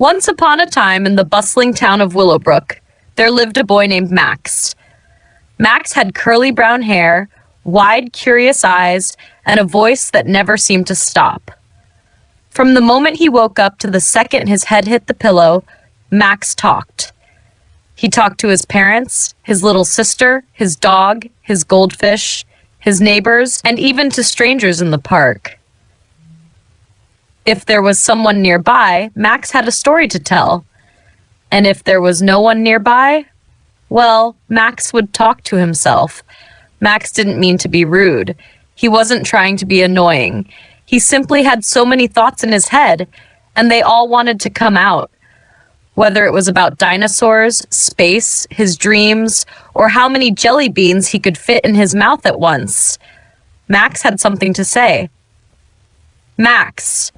Once upon a time in the bustling town of Willowbrook, there lived a boy named Max. Max had curly brown hair, wide, curious eyes, and a voice that never seemed to stop. From the moment he woke up to the second his head hit the pillow, Max talked. He talked to his parents, his little sister, his dog, his goldfish, his neighbors, and even to strangers in the park. If there was someone nearby, Max had a story to tell. And if there was no one nearby, well, Max would talk to himself. Max didn't mean to be rude. He wasn't trying to be annoying. He simply had so many thoughts in his head, and they all wanted to come out. Whether it was about dinosaurs, space, his dreams, or how many jelly beans he could fit in his mouth at once, Max had something to say. Max,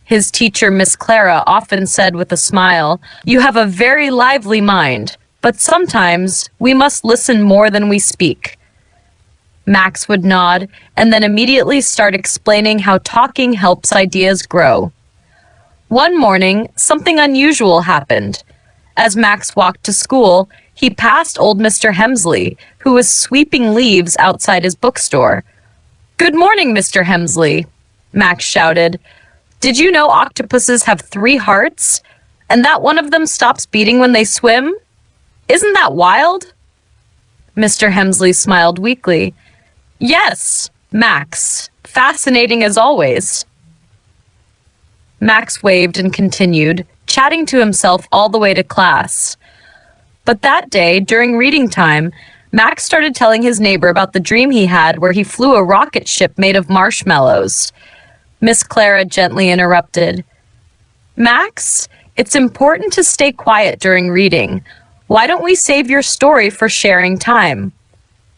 his teacher, Miss Clara, often said with a smile, "You have a very lively mind, but sometimes we must listen more than we speak." Max would nod and then immediately start explaining how talking helps ideas grow. One morning, something unusual happened. As Max walked to school, he passed old Mr. Hemsley, who was sweeping leaves outside his bookstore. "Good morning, Mr. Hemsley," Max shouted. "Did you know octopuses have 3 hearts, and that one of them stops beating when they swim? Isn't that wild?" Mr. Hemsley smiled weakly. "Yes, Max. Fascinating as always." Max waved and continued, chatting to himself all the way to class. But that day, during reading time, Max started telling his neighbor about the dream he had where he flew a rocket ship made of marshmallows. Miss Clara gently interrupted. "Max, it's important to stay quiet during reading. Why don't we save your story for sharing time?"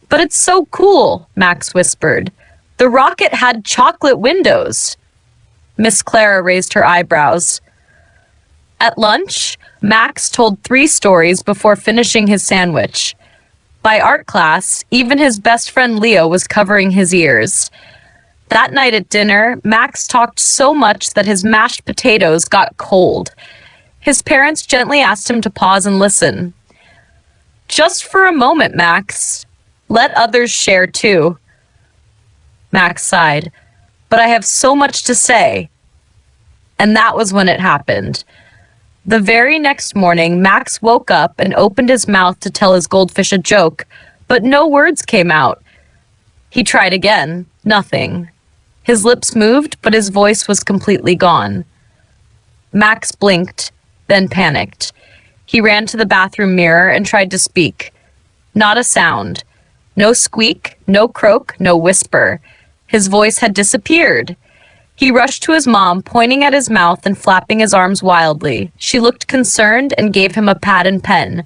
"But it's so cool," Max whispered. "The rocket had chocolate windows." Miss Clara raised her eyebrows. At lunch, Max told 3 stories before finishing his sandwich. By art class, even his best friend Leo was covering his ears. That night at dinner, Max talked so much that his mashed potatoes got cold. His parents gently asked him to pause and listen. "Just for a moment, Max. Let others share too." Max sighed. "But I have so much to say." And that was when it happened. The very next morning, Max woke up and opened his mouth to tell his goldfish a joke, but no words came out. He tried again. Nothing. His lips moved, but his voice was completely gone. Max blinked, then panicked. He ran to the bathroom mirror and tried to speak. Not a sound. No squeak, no croak, no whisper. His voice had disappeared. He rushed to his mom, pointing at his mouth and flapping his arms wildly. She looked concerned and gave him a pad and pen.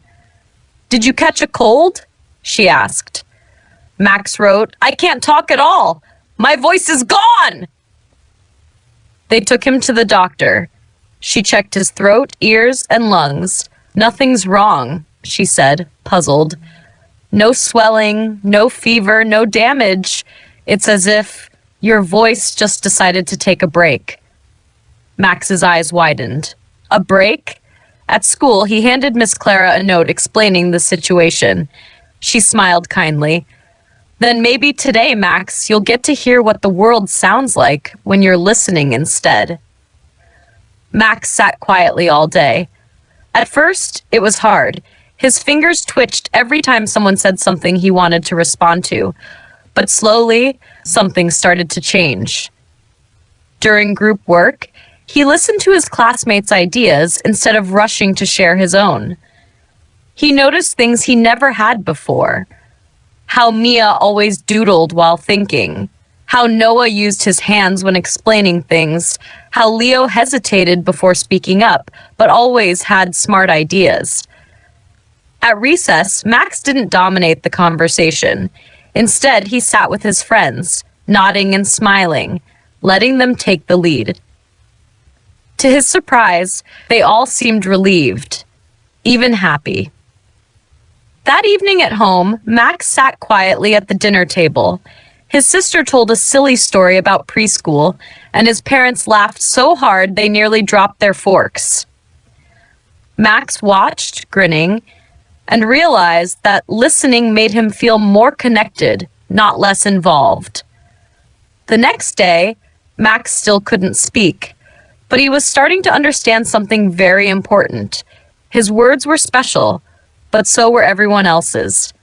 "Did you catch a cold?" she asked. Max wrote, "I can't talk at all. My voice is gone!" They took him to the doctor. She checked his throat, ears, and lungs. "Nothing's wrong," she said, puzzled. "No swelling, no fever, no damage. It's as if your voice just decided to take a break." Max's eyes widened. A break? At school, he handed Miss Clara a note explaining the situation. She smiled kindly. "Then maybe today, Max, you'll get to hear what the world sounds like when you're listening instead." Max sat quietly all day. At first, it was hard. His fingers twitched every time someone said something he wanted to respond to. But slowly, something started to change. During group work, he listened to his classmates' ideas instead of rushing to share his own. He noticed things he never had before. How Mia always doodled while thinking. How Noah used his hands when explaining things. How Leo hesitated before speaking up, but always had smart ideas. At recess, Max didn't dominate the conversation. Instead, he sat with his friends, nodding and smiling, letting them take the lead. To his surprise, they all seemed relieved, even happy. That evening at home, Max sat quietly at the dinner table. His sister told a silly story about preschool, and his parents laughed so hard they nearly dropped their forks. Max watched, grinning, and realized that listening made him feel more connected, not less involved. The next day, Max still couldn't speak, but he was starting to understand something very important. His words were special, but so were everyone else's.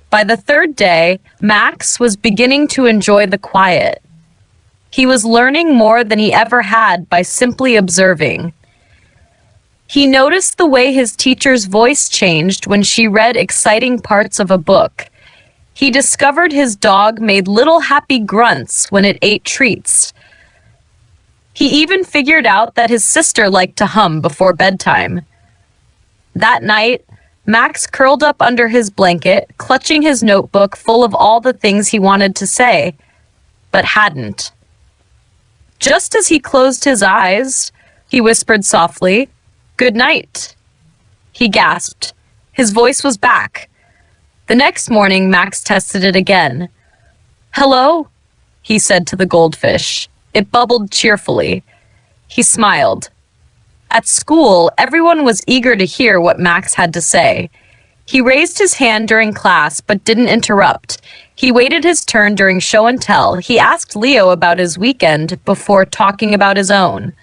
By the third day, Max was beginning to enjoy the quiet. He was learning more than he ever had by simply observing. He noticed the way his teacher's voice changed when she read exciting parts of a book. He discovered his dog made little happy grunts when it ate treats. He even figured out that his sister liked to hum before bedtime. That night, Max curled up under his blanket, clutching his notebook full of all the things he wanted to say, but hadn't. Just as he closed his eyes, he whispered softly, "Good night." He gasped. His voice was back. The next morning, Max tested it again. "Hello," he said to the goldfish. It bubbled cheerfully. He smiled. At school, everyone was eager to hear what Max had to say. He raised his hand during class, but didn't interrupt. He waited his turn during show and tell. He asked Leo about his weekend before talking about his own.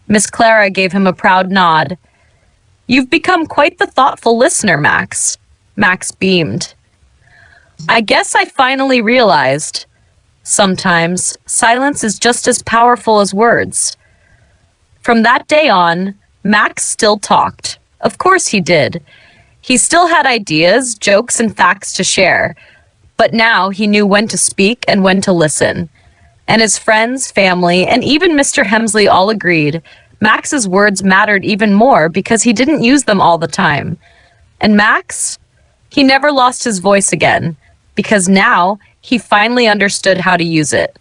Miss Clara gave him a proud nod. "You've become quite the thoughtful listener, Max." Max beamed. "I guess I finally realized. Sometimes, silence is just as powerful as words." From that day on, Max still talked. Of course he did. He still had ideas, jokes, and facts to share. But now he knew when to speak and when to listen. And his friends, family, and even Mr. Hemsley all agreed Max's words mattered even more because he didn't use them all the time. And Max, he never lost his voice again, because now he finally understood how to use it.